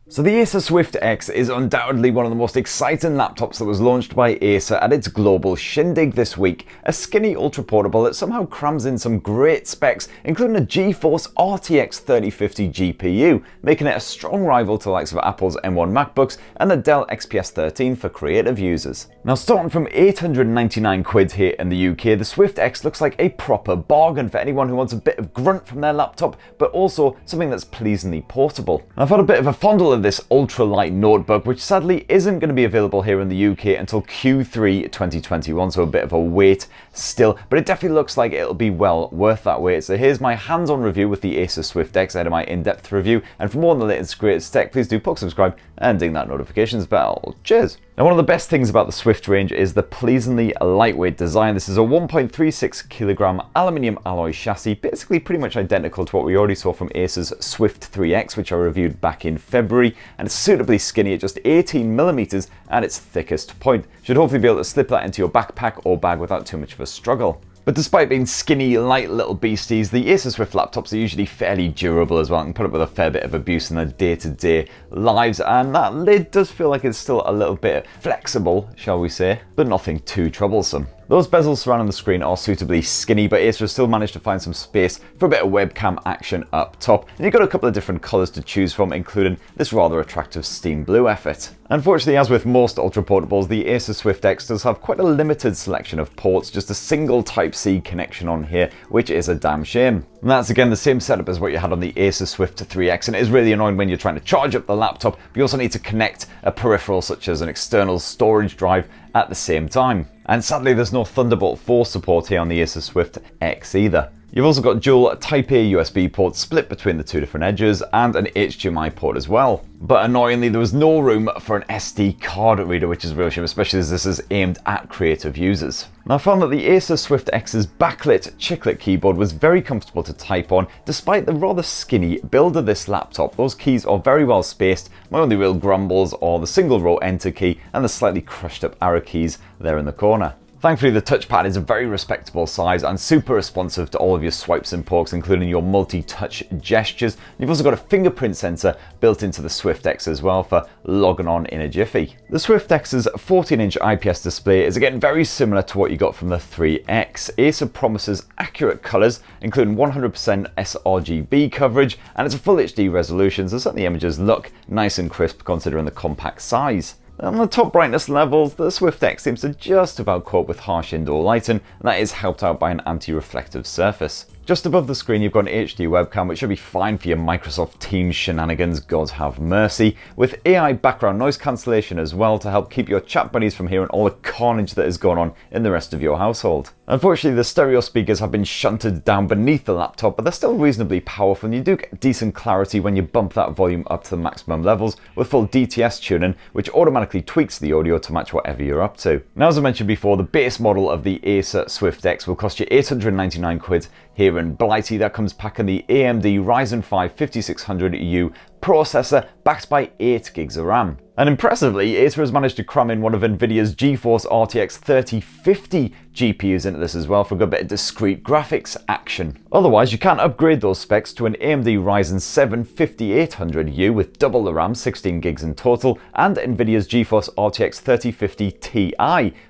So the Acer Swift X is undoubtedly one of the most exciting laptops that was launched by Acer at its global shindig this week. A skinny ultra-portable that somehow crams in some great specs, including a GeForce RTX 3050 GPU, making it a strong rival to the likes of Apple's M1 Macbooks and the Dell XPS 13 for creative users. Now, starting from 899 quid here in the UK, the Swift X looks like a proper bargain for anyone who wants a bit of grunt from their laptop, but also something that's pleasingly portable. I've had a bit of a fondle of this ultralight notebook, which sadly isn't going to be available here in the UK until Q3 2021, so a bit of a wait still, but it definitely looks like it'll be well worth that wait. So here's my hands-on review with the Acer Swift X ahead of my in-depth review, and for more on the latest greatest tech, please do subscribe and ding that notifications bell. Cheers! Now, one of the best things about the Swift range is the pleasingly lightweight design. This is a 1.36 kilogram aluminium alloy chassis, basically pretty much identical to what we already saw from Acer's Swift 3X, which I reviewed back in February, and it's suitably skinny at just 18 millimeters at its thickest point. Should hopefully be able to slip that into your backpack or bag without too much of a struggle. But despite being skinny, light little beasties, the Acer Swift laptops are usually fairly durable as well and put up with a fair bit of abuse in their day-to-day lives, and that lid does feel like it's still a little bit flexible, shall we say, but nothing too troublesome. Those bezels surrounding the screen are suitably skinny, but Acer has still managed to find some space for a bit of webcam action up top. And you've got a couple of different colours to choose from, including this rather attractive steam blue effort. Unfortunately, as with most ultra-portables, the Acer Swift X does have quite a limited selection of ports, just a single Type-C connection on here, which is a damn shame. And that's again the same setup as what you had on the Acer Swift 3X, and it is really annoying when you're trying to charge up the laptop, but you also need to connect a peripheral such as an external storage drive at the same time. And sadly, there's no Thunderbolt 4 support here on the Acer Swift X either. You've also got dual Type-A USB ports split between the two different edges and an HDMI port as well. But annoyingly, there was no room for an SD card reader, which is a real shame, especially as this is aimed at creative users. Now, I found that the Acer Swift X's backlit chiclet keyboard was very comfortable to type on, despite the rather skinny build of this laptop. Those keys are very well spaced. My only real grumbles are the single row enter key and the slightly crushed up arrow keys there in the corner. Thankfully, the touchpad is a very respectable size and super responsive to all of your swipes and pokes, including your multi-touch gestures. You've also got a fingerprint sensor built into the Swift X as well for logging on in a jiffy. The Swift X's 14-inch IPS display is again very similar to what you got from the 3X. Acer promises accurate colours, including 100% sRGB coverage, and it's a full HD resolution, so certainly images look nice and crisp considering the compact size. On the top brightness levels, the Swift X seems to just about cope with harsh indoor lighting, and that is helped out by an anti-reflective surface. Just above the screen, you've got an HD webcam, which should be fine for your Microsoft Teams shenanigans, God have mercy, with AI background noise cancellation as well to help keep your chat buddies from hearing all the carnage that is going on in the rest of your household. Unfortunately, the stereo speakers have been shunted down beneath the laptop, but they're still reasonably powerful, and you do get decent clarity when you bump that volume up to the maximum levels with full DTS tuning, which automatically tweaks the audio to match whatever you're up to. Now, as I mentioned before, the base model of the Acer Swift X will cost you 899 quid here in Blighty. That comes packing the AMD Ryzen 5 5600U processor backed by 8 gigs of RAM. And impressively, Acer has managed to cram in one of Nvidia's GeForce RTX 3050 GPUs into this as well for a good bit of discrete graphics action. Otherwise, you can upgrade those specs to an AMD Ryzen 7 5800U with double the RAM, 16 gigs in total, and Nvidia's GeForce RTX 3050 Ti,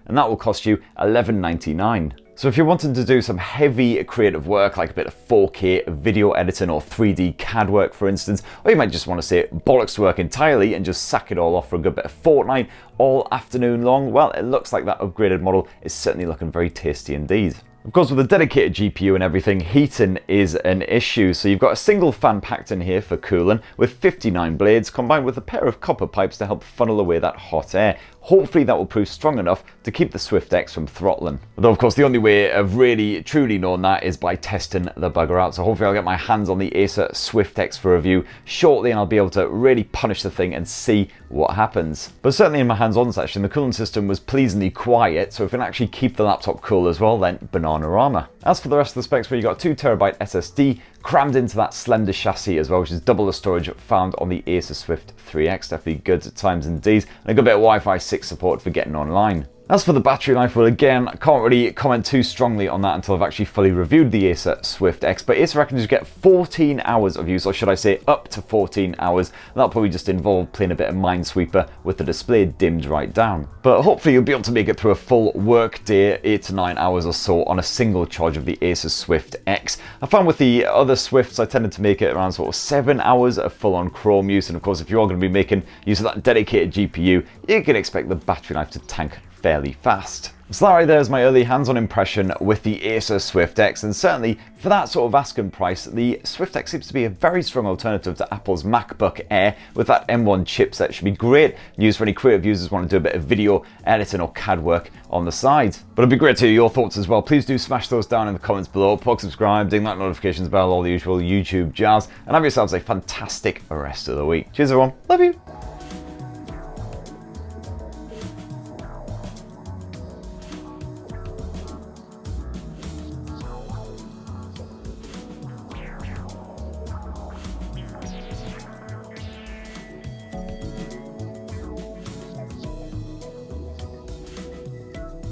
and that will cost you $1199. So if you're wanting to do some heavy creative work, like a bit of 4K video editing or 3D CAD work, for instance, or you might just want to say bollocks to work entirely and just sack it all off for a good bit of Fortnite all afternoon long, well, it looks like that upgraded model is certainly looking very tasty indeed. Of course, with a dedicated GPU and everything, heating is an issue. So you've got a single fan packed in here for cooling with 59 blades combined with a pair of copper pipes to help funnel away that hot air. Hopefully that will prove strong enough to keep the Swift X from throttling. Although of course the only way of really truly knowing that is by testing the bugger out. So hopefully I'll get my hands on the Acer Swift X for review shortly and I'll be able to really punish the thing and see what happens. But certainly in my hands-on session, the cooling system was pleasingly quiet, so if it can actually keep the laptop cool as well, then banana-rama. As for the rest of the specs, where you got a 2TB SSD crammed into that slender chassis as well, which is double the storage found on the Acer Swift 3X, definitely good at times indeed, and a good bit of Wi-Fi 6 support for getting online. As for the battery life, well again, I can't really comment too strongly on that until I've actually fully reviewed the Acer Swift X, but Acer reckons you get 14 hours of use, or should I say up to 14 hours. That'll probably just involve playing a bit of Minesweeper with the display dimmed right down. But hopefully you'll be able to make it through a full work day, 8 to 9 hours or so on a single charge of the Acer Swift X. I found with the other Swifts I tended to make it around sort of 7 hours of full-on Chrome use, and of course if you are going to be making use of that dedicated GPU, you can expect the battery life to tank fairly fast. So that right there is my early hands-on impression with the Acer Swift X, and certainly for that sort of asking price, the Swift X seems to be a very strong alternative to Apple's MacBook Air with that M1 chipset. It should be great news for any creative users who want to do a bit of video editing or CAD work on the side. But it'd be great to hear your thoughts as well. Please do smash those down in the comments below, plug subscribe, ding that notifications bell, all the usual YouTube jazz, and have yourselves a fantastic rest of the week. Cheers everyone, love you!